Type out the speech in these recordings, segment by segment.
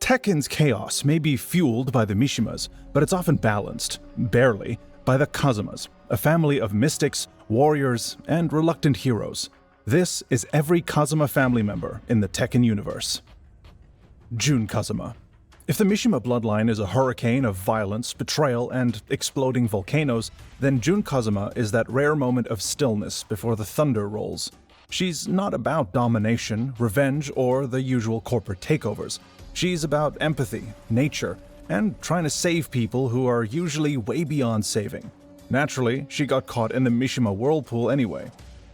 Tekken's chaos may be fueled by the Mishimas, but it's often balanced, barely, by the Kazamas, a family of mystics, warriors, and reluctant heroes. This is every Kazama family member in the Tekken universe. Jun Kazama. If the Mishima bloodline is a hurricane of violence, betrayal, and exploding volcanoes, then Jun Kazama is that rare moment of stillness before the thunder rolls. She's not about domination, revenge, or the usual corporate takeovers. She's about empathy, nature, and trying to save people who are usually way beyond saving. Naturally, she got caught in the Mishima whirlpool anyway.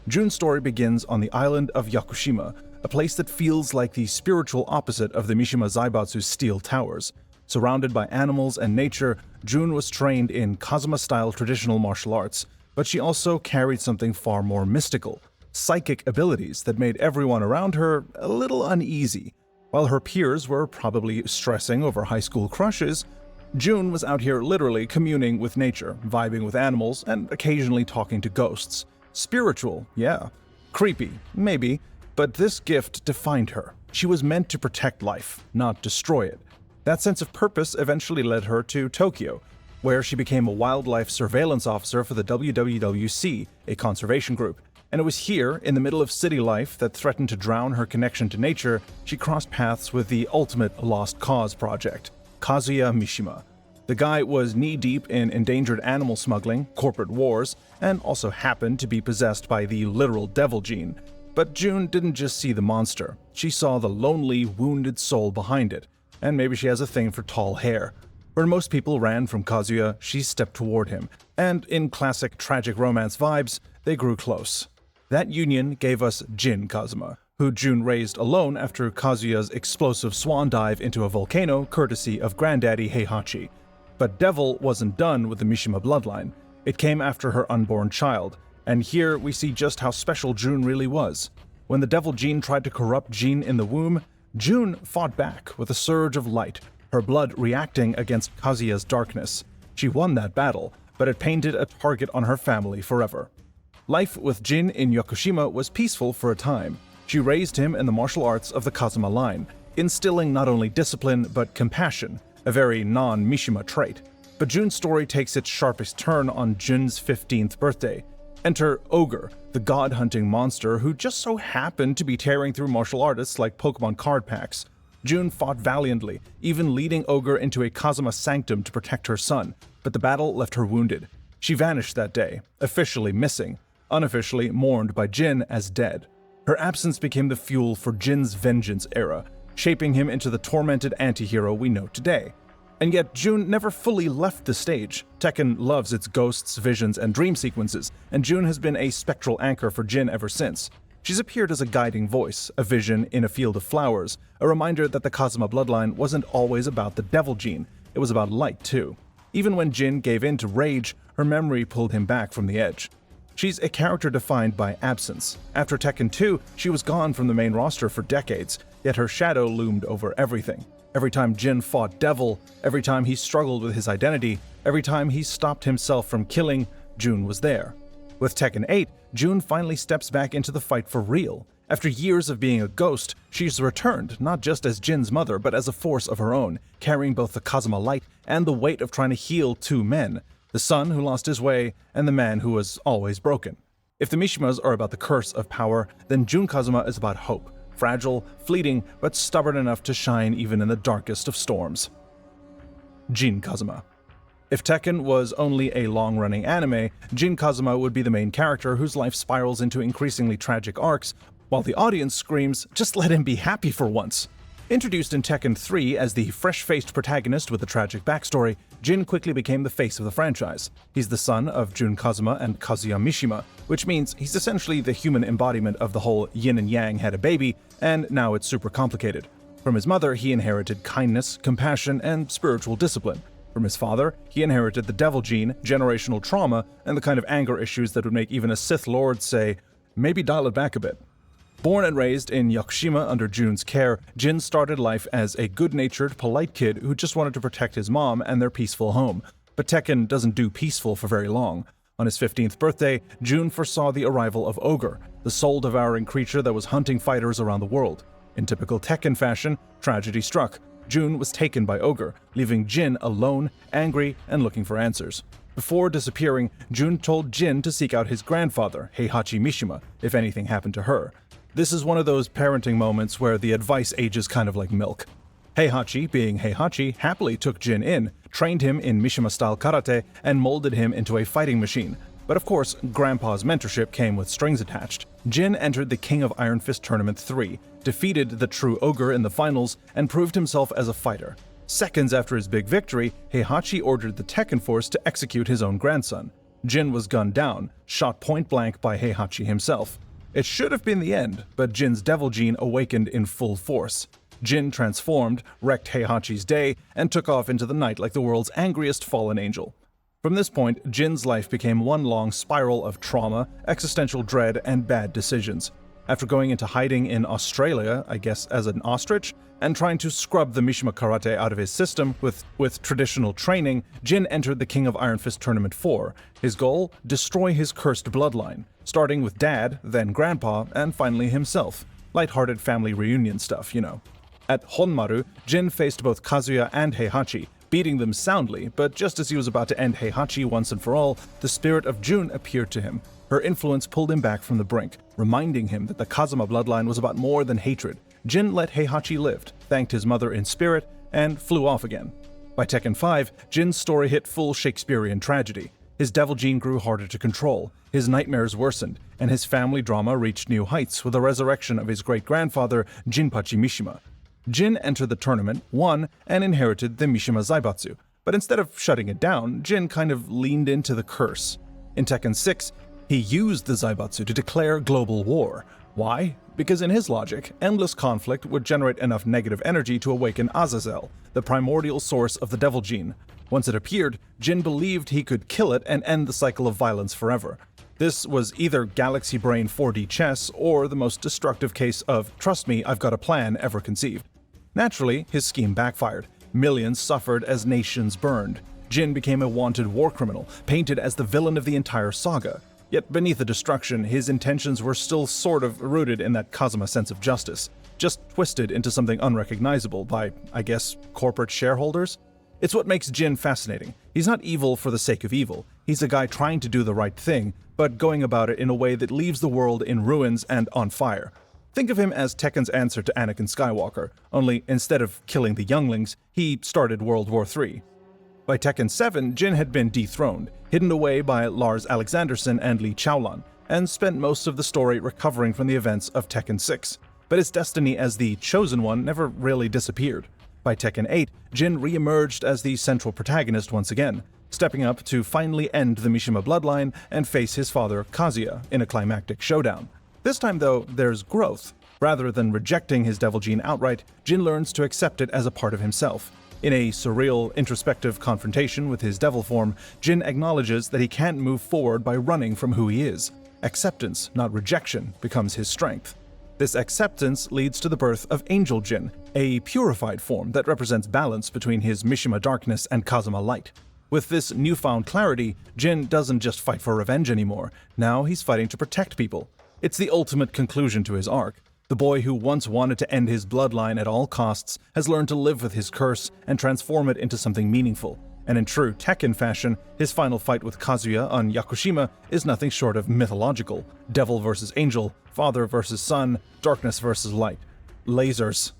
Jun's story begins on the island of Yakushima, a place that feels like the spiritual opposite of the Mishima Zaibatsu's steel towers. Surrounded by animals and nature, Jun was trained in Kazama-style traditional martial arts, but she also carried something far more mystical, psychic abilities that made everyone around her a little uneasy. While her peers were probably stressing over high school crushes, Jun was out here literally communing with nature, vibing with animals, and occasionally talking to ghosts. Spiritual, yeah. Creepy, maybe. But this gift defined her. She was meant to protect life, not destroy it. That sense of purpose eventually led her to Tokyo, where she became a wildlife surveillance officer for the WWWC, a conservation group. And it was here, in the middle of city life that threatened to drown her connection to nature, she crossed paths with the ultimate lost cause project, Kazuya Mishima. The guy was knee-deep in endangered animal smuggling, corporate wars, and also happened to be possessed by the literal devil gene. But Jun didn't just see the monster. She saw the lonely, wounded soul behind it. And maybe she has a thing for tall hair. Where most people ran from Kazuya, she stepped toward him. And in classic tragic romance vibes, they grew close. That union gave us Jin Kazama, who Jun raised alone after Kazuya's explosive swan dive into a volcano courtesy of Granddaddy Heihachi. But Devil wasn't done with the Mishima bloodline. It came after her unborn child. And here we see just how special Jun really was. When the devil gene tried to corrupt Jin in the womb, Jun fought back with a surge of light, her blood reacting against Kazuya's darkness. She won that battle, but it painted a target on her family forever. Life with Jin in Yakushima was peaceful for a time. She raised him in the martial arts of the Kazama line, instilling not only discipline but compassion, a very non-Mishima trait. But Jun's story takes its sharpest turn on Jun's 15th birthday. Enter Ogre, the god-hunting monster who just so happened to be tearing through martial artists like Pokemon card packs. Jun fought valiantly, even leading Ogre into a Kazama sanctum to protect her son, but the battle left her wounded. She vanished that day, officially missing, unofficially mourned by Jin as dead. Her absence became the fuel for Jin's vengeance era, shaping him into the tormented anti-hero we know today. And yet Jun never fully left the stage. Tekken loves its ghosts, visions, and dream sequences, and Jun has been a spectral anchor for Jin ever since. She's appeared as a guiding voice, a vision in a field of flowers, a reminder that the Kazama bloodline wasn't always about the devil gene, it was about light too. Even when Jin gave in to rage, her memory pulled him back from the edge. She's a character defined by absence. After Tekken 2, she was gone from the main roster for decades, yet her shadow loomed over everything. Every time Jin fought Devil, every time he struggled with his identity, every time he stopped himself from killing, Jun was there. With Tekken 8, Jun finally steps back into the fight for real. After years of being a ghost, she's returned, not just as Jin's mother, but as a force of her own, carrying both the Kazama light and the weight of trying to heal two men, the son who lost his way and the man who was always broken. If the Mishimas are about the curse of power, then Jun Kazama is about hope. Fragile, fleeting, but stubborn enough to shine even in the darkest of storms. Jin Kazama. If Tekken was only a long-running anime, Jin Kazama would be the main character whose life spirals into increasingly tragic arcs, while the audience screams, "Just let him be happy for once!" Introduced in Tekken 3 as the fresh-faced protagonist with a tragic backstory, Jin quickly became the face of the franchise. He's the son of Jun Kazama and Kazuya Mishima, which means he's essentially the human embodiment of the whole yin and yang had a baby, and now it's super complicated. From his mother, he inherited kindness, compassion, and spiritual discipline. From his father, he inherited the devil gene, generational trauma, and the kind of anger issues that would make even a Sith Lord say, maybe dial it back a bit. Born and raised in Yakushima under Jun's care, Jin started life as a good-natured, polite kid who just wanted to protect his mom and their peaceful home. But Tekken doesn't do peaceful for very long. On his 15th birthday, Jun foresaw the arrival of Ogre, the soul-devouring creature that was hunting fighters around the world. In typical Tekken fashion, tragedy struck. Jun was taken by Ogre, leaving Jin alone, angry, and looking for answers. Before disappearing, Jun told Jin to seek out his grandfather, Heihachi Mishima, if anything happened to her. This is one of those parenting moments where the advice ages kind of like milk. Heihachi, being Heihachi, happily took Jin in, trained him in Mishima-style karate, and molded him into a fighting machine. But of course, Grandpa's mentorship came with strings attached. Jin entered the King of Iron Fist Tournament 3, defeated the true Ogre in the finals, and proved himself as a fighter. Seconds after his big victory, Heihachi ordered the Tekken Force to execute his own grandson. Jin was gunned down, shot point blank by Heihachi himself. It should have been the end, but Jin's devil gene awakened in full force. Jin transformed, wrecked Heihachi's day, and took off into the night like the world's angriest fallen angel. From this point, Jin's life became one long spiral of trauma, existential dread, and bad decisions. After going into hiding in Australia, I guess as an ostrich, and trying to scrub the Mishima karate out of his system with traditional training, Jin entered the King of Iron Fist Tournament 4. His goal? Destroy his cursed bloodline, starting with Dad, then Grandpa, and finally himself. Lighthearted family reunion stuff, you know. At Honmaru, Jin faced both Kazuya and Heihachi, beating them soundly, but just as he was about to end Heihachi once and for all, the spirit of Jun appeared to him. Her influence pulled him back from the brink, reminding him that the Kazama bloodline was about more than hatred. Jin let Heihachi live, thanked his mother in spirit, and flew off again. By Tekken 5, Jin's story hit full Shakespearean tragedy. His devil gene grew harder to control, his nightmares worsened, and his family drama reached new heights with the resurrection of his great-grandfather, Jinpachi Mishima. Jin entered the tournament, won, and inherited the Mishima Zaibatsu, but instead of shutting it down, Jin kind of leaned into the curse. In Tekken 6, he used the Zaibatsu to declare global war. Why? Because in his logic, endless conflict would generate enough negative energy to awaken Azazel, the primordial source of the devil gene. Once it appeared, Jin believed he could kill it and end the cycle of violence forever. This was either Galaxy Brain 4D chess or the most destructive case of "trust me, I've got a plan" ever conceived. Naturally, his scheme backfired. Millions suffered as nations burned. Jin became a wanted war criminal, painted as the villain of the entire saga. Yet beneath the destruction, his intentions were still sort of rooted in that Kazama sense of justice, just twisted into something unrecognizable by, I guess, corporate shareholders? It's what makes Jin fascinating. He's not evil for the sake of evil. He's a guy trying to do the right thing, but going about it in a way that leaves the world in ruins and on fire. Think of him as Tekken's answer to Anakin Skywalker, only instead of killing the younglings, he started World War III. By Tekken 7, Jin had been dethroned, hidden away by Lars Alexanderson and Li Chaolan, and spent most of the story recovering from the events of Tekken 6. But his destiny as the Chosen One never really disappeared. By Tekken 8, Jin re-emerged as the central protagonist once again, stepping up to finally end the Mishima bloodline and face his father, Kazuya, in a climactic showdown. This time, though, there's growth. Rather than rejecting his devil gene outright, Jin learns to accept it as a part of himself. In a surreal, introspective confrontation with his devil form, Jin acknowledges that he can't move forward by running from who he is. Acceptance, not rejection, becomes his strength. This acceptance leads to the birth of Angel Jin, a purified form that represents balance between his Mishima darkness and Kazama light. With this newfound clarity, Jin doesn't just fight for revenge anymore. Now he's fighting to protect people. It's the ultimate conclusion to his arc. The boy who once wanted to end his bloodline at all costs has learned to live with his curse and transform it into something meaningful. And in true Tekken fashion, his final fight with Kazuya on Yakushima is nothing short of mythological. Devil versus angel, father versus son, darkness versus light. Lasers.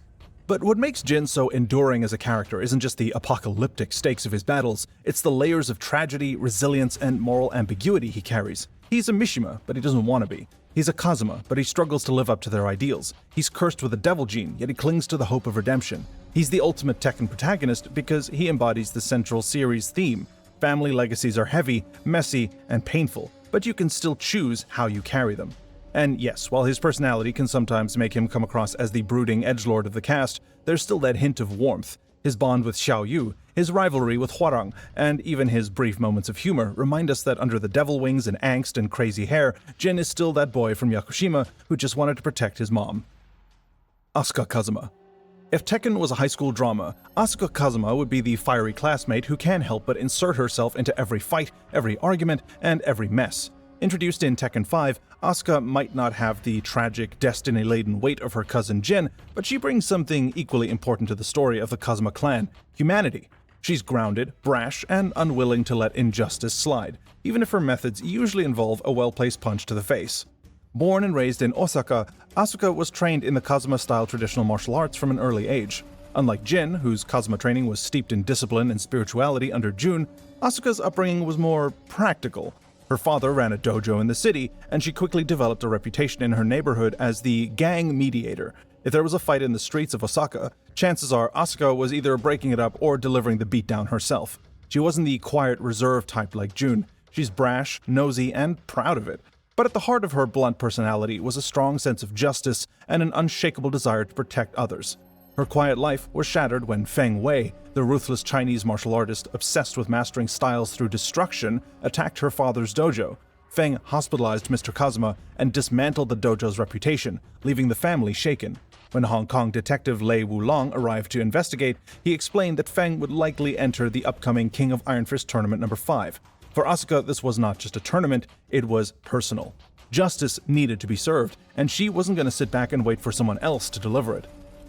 But what makes Jin so enduring as a character isn't just the apocalyptic stakes of his battles, it's the layers of tragedy, resilience, and moral ambiguity he carries. He's a Mishima, but he doesn't want to be. He's a Kazama, but he struggles to live up to their ideals. He's cursed with a devil gene, yet he clings to the hope of redemption. He's the ultimate Tekken protagonist because he embodies the central series theme. Family legacies are heavy, messy, and painful, but you can still choose how you carry them. And yes, while his personality can sometimes make him come across as the brooding edgelord of the cast, there's still that hint of warmth. His bond with Xiao Yu, his rivalry with Hwoarang, and even his brief moments of humor remind us that under the devil wings and angst and crazy hair, Jin is still that boy from Yakushima who just wanted to protect his mom. Asuka Kazama. If Tekken was a high school drama, Asuka Kazama would be the fiery classmate who can't help but insert herself into every fight, every argument, and every mess. Introduced in Tekken 5, Asuka might not have the tragic, destiny-laden weight of her cousin Jin, but she brings something equally important to the story of the Kazama clan: humanity. She's grounded, brash, and unwilling to let injustice slide, even if her methods usually involve a well-placed punch to the face. Born and raised in Osaka, Asuka was trained in the Kazama-style traditional martial arts from an early age. Unlike Jin, whose Kazama training was steeped in discipline and spirituality under Jun, Asuka's upbringing was more practical. Her father ran a dojo in the city, and she quickly developed a reputation in her neighborhood as the gang mediator. If there was a fight in the streets of Osaka, chances are Asuka was either breaking it up or delivering the beatdown herself. She wasn't the quiet, reserved type like Jun. She's brash, nosy, and proud of it. But at the heart of her blunt personality was a strong sense of justice and an unshakable desire to protect others. Her quiet life was shattered when Feng Wei, the ruthless Chinese martial artist obsessed with mastering styles through destruction, attacked her father's dojo. Feng hospitalized Mr. Kazama and dismantled the dojo's reputation, leaving the family shaken. When Hong Kong detective Lei Wulong arrived to investigate, he explained that Feng would likely enter the upcoming King of Iron Fist Tournament number 5. For Asuka, this was not just a tournament, it was personal. Justice needed to be served, and she wasn't going to sit back and wait for someone else to deliver it.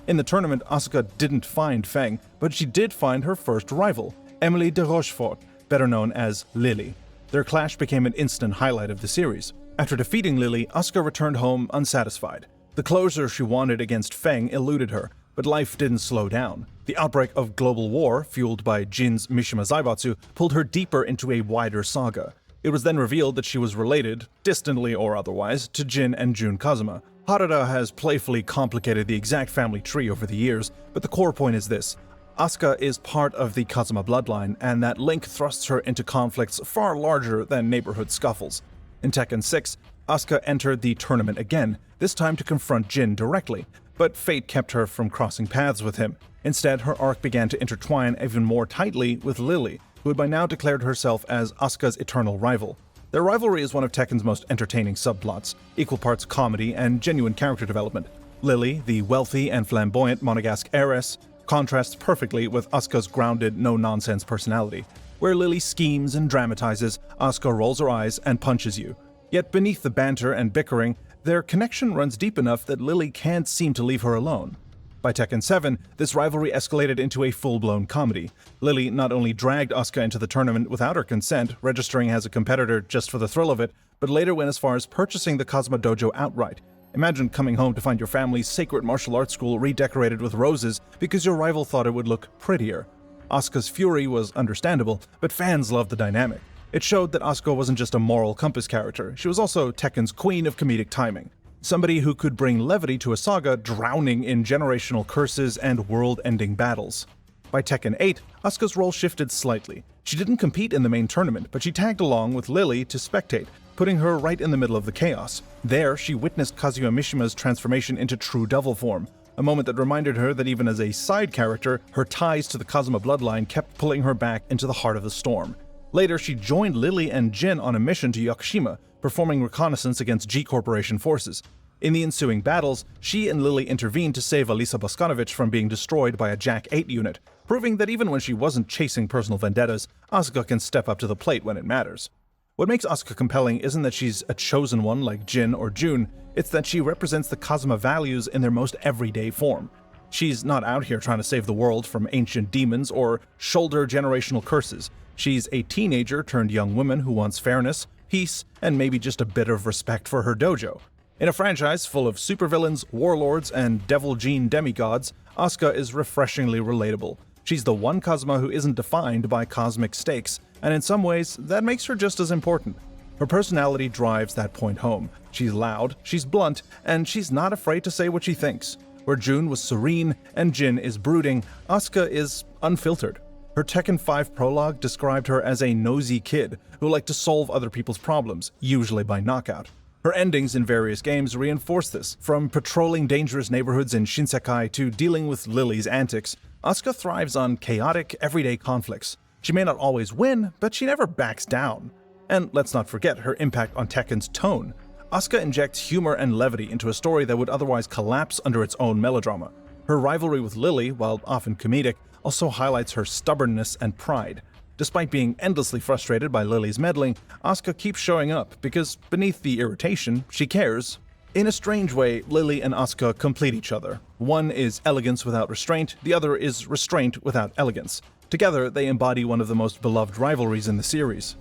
In the tournament, Asuka didn't find Feng, but she did find her first rival, Emily de Rochefort, better known as Lily. Their clash became an instant highlight of the series. After defeating Lily, Asuka returned home unsatisfied. The closure she wanted against Feng eluded her, but life didn't slow down. The outbreak of global war, fueled by Jin's Mishima Zaibatsu, pulled her deeper into a wider saga. It was then revealed that she was related, distantly or otherwise, to Jin and Jun Kazama. Harada has playfully complicated the exact family tree over the years, but the core point is this: Asuka is part of the Kazama bloodline, and that link thrusts her into conflicts far larger than neighborhood scuffles. In Tekken 6, Asuka entered the tournament again, this time to confront Jin directly, but fate kept her from crossing paths with him. Instead, her arc began to intertwine even more tightly with Lily, who had by now declared herself as Asuka's eternal rival. Their rivalry is one of Tekken's most entertaining subplots, equal parts comedy and genuine character development. Lily, the wealthy and flamboyant Monegasque heiress, contrasts perfectly with Asuka's grounded, no-nonsense personality. Where Lily schemes and dramatizes, Asuka rolls her eyes and punches you. Yet beneath the banter and bickering, their connection runs deep enough that Lily can't seem to leave her alone. By Tekken 7, this rivalry escalated into a full-blown comedy. Lily not only dragged Asuka into the tournament without her consent, registering as a competitor just for the thrill of it, but later went as far as purchasing the Kazama Dojo outright. Imagine coming home to find your family's sacred martial arts school redecorated with roses because your rival thought it would look prettier. Asuka's fury was understandable, but fans loved the dynamic. It showed that Asuka wasn't just a moral compass character, she was also Tekken's queen of comedic timing. Somebody who could bring levity to a saga drowning in generational curses and world-ending battles. By Tekken 8, Asuka's role shifted slightly. She didn't compete in the main tournament, but she tagged along with Lily to spectate, putting her right in the middle of the chaos. There, she witnessed Kazuya Mishima's transformation into true devil form, a moment that reminded her that even as a side character, her ties to the Kazama bloodline kept pulling her back into the heart of the storm. Later, she joined Lily and Jin on a mission to Yakushima, performing reconnaissance against G Corporation forces. In the ensuing battles, she and Lily intervened to save Alisa Boskanovich from being destroyed by a Jack 8 unit, proving that even when she wasn't chasing personal vendettas, Asuka can step up to the plate when it matters. What makes Asuka compelling isn't that she's a chosen one like Jin or Jun, it's that she represents the Kazama values in their most everyday form. She's not out here trying to save the world from ancient demons or shoulder generational curses. She's a teenager turned young woman who wants fairness, peace, and maybe just a bit of respect for her dojo. In a franchise full of supervillains, warlords, and devil gene demigods, Asuka is refreshingly relatable. She's the one Kazama who isn't defined by cosmic stakes, and in some ways, that makes her just as important. Her personality drives that point home. She's loud, she's blunt, and she's not afraid to say what she thinks. Where Jun was serene and Jin is brooding, Asuka is unfiltered. Her Tekken 5 prologue described her as a nosy kid who liked to solve other people's problems, usually by knockout. Her endings in various games reinforce this. From patrolling dangerous neighborhoods in Shinsekai to dealing with Lily's antics, Asuka thrives on chaotic, everyday conflicts. She may not always win, but she never backs down. And let's not forget her impact on Tekken's tone. Asuka injects humor and levity into a story that would otherwise collapse under its own melodrama. Her rivalry with Lily, while often comedic, also highlights her stubbornness and pride. Despite being endlessly frustrated by Lily's meddling, Asuka keeps showing up because beneath the irritation, she cares. In a strange way, Lily and Asuka complete each other. One is elegance without restraint, the other is restraint without elegance. Together, they embody one of the most beloved rivalries in the series.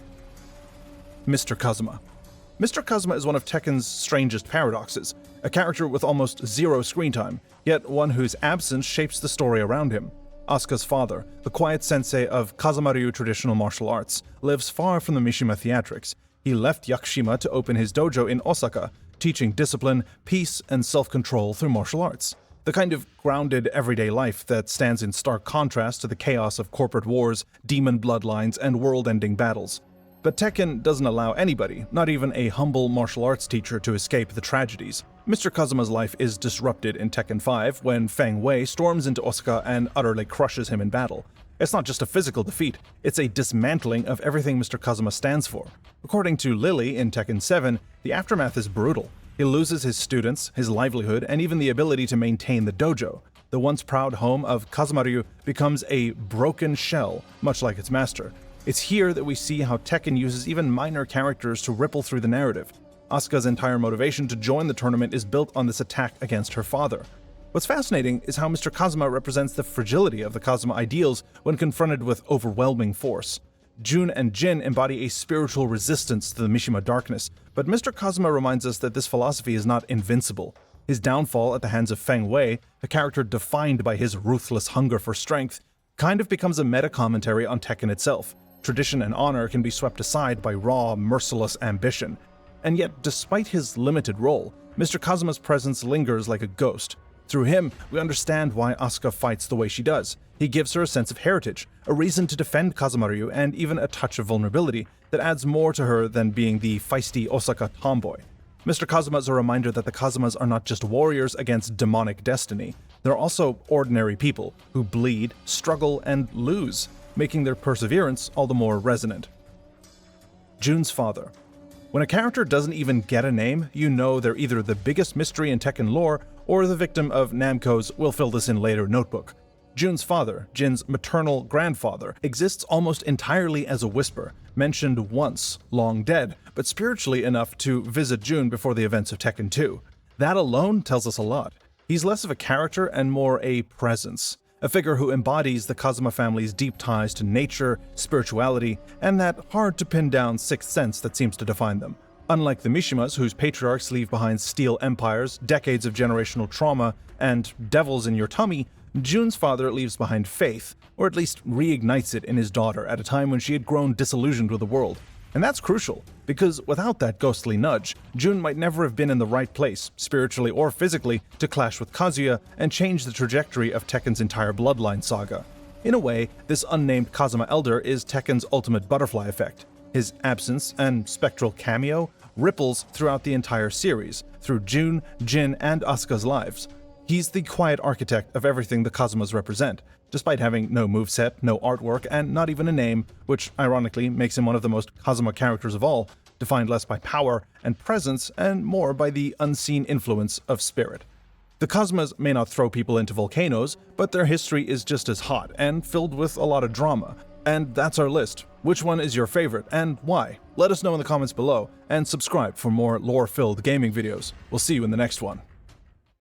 Mr. Kazama. Mr. Kazama is one of Tekken's strangest paradoxes, a character with almost zero screen time, yet one whose absence shapes the story around him. Asuka's father, the quiet sensei of Kazama-ryu traditional martial arts, lives far from the Mishima theatrics. He left Yakushima to open his dojo in Osaka, teaching discipline, peace, and self-control through martial arts. The kind of grounded everyday life that stands in stark contrast to the chaos of corporate wars, demon bloodlines, and world-ending battles. But Tekken doesn't allow anybody, not even a humble martial arts teacher, to escape the tragedies. Mr. Kazama's life is disrupted in Tekken 5 when Feng Wei storms into Osaka and utterly crushes him in battle. It's not just a physical defeat, it's a dismantling of everything Mr. Kazama stands for. According to Lily in Tekken 7, the aftermath is brutal. He loses his students, his livelihood, and even the ability to maintain the dojo. The once proud home of Kazama-ryu becomes a broken shell, much like its master. It's here that we see how Tekken uses even minor characters to ripple through the narrative. Asuka's entire motivation to join the tournament is built on this attack against her father. What's fascinating is how Mr. Kazama represents the fragility of the Kazama ideals when confronted with overwhelming force. Jun and Jin embody a spiritual resistance to the Mishima darkness, but Mr. Kazama reminds us that this philosophy is not invincible. His downfall at the hands of Feng Wei, a character defined by his ruthless hunger for strength, kind of becomes a meta-commentary on Tekken itself. Tradition and honor can be swept aside by raw, merciless ambition. And yet, despite his limited role, Mr. Kazama's presence lingers like a ghost. Through him, we understand why Asuka fights the way she does. He gives her a sense of heritage, a reason to defend Kazama-ryu, and even a touch of vulnerability that adds more to her than being the feisty Osaka tomboy. Mr. Kazama is a reminder that the Kazamas are not just warriors against demonic destiny. They're also ordinary people who bleed, struggle, and lose, making their perseverance all the more resonant. Jun's father. When a character doesn't even get a name, you know they're either the biggest mystery in Tekken lore or the victim of Namco's "we'll fill this in later" notebook. Jun's father, Jin's maternal grandfather, exists almost entirely as a whisper, mentioned once, long dead, but spiritually enough to visit Jun before the events of Tekken 2. That alone tells us a lot. He's less of a character and more a presence, a figure who embodies the Kazama family's deep ties to nature, spirituality, and that hard-to-pin-down sixth sense that seems to define them. Unlike the Mishimas, whose patriarchs leave behind steel empires, decades of generational trauma, and devils in your tummy, Jun's father leaves behind faith, or at least reignites it in his daughter at a time when she had grown disillusioned with the world. And that's crucial, because without that ghostly nudge, Jun might never have been in the right place, spiritually or physically, to clash with Kazuya and change the trajectory of Tekken's entire bloodline saga. In a way, this unnamed Kazama Elder is Tekken's ultimate butterfly effect. His absence and spectral cameo ripples throughout the entire series, through Jun, Jin, and Asuka's lives. He's the quiet architect of everything the Kazamas represent, despite having no moveset, no artwork, and not even a name, which ironically makes him one of the most Kazama characters of all, defined less by power and presence and more by the unseen influence of spirit. The Kazamas may not throw people into volcanoes, but their history is just as hot and filled with a lot of drama. And that's our list. Which one is your favorite and why? Let us know in the comments below, and subscribe for more lore-filled gaming videos. We'll see you in the next one.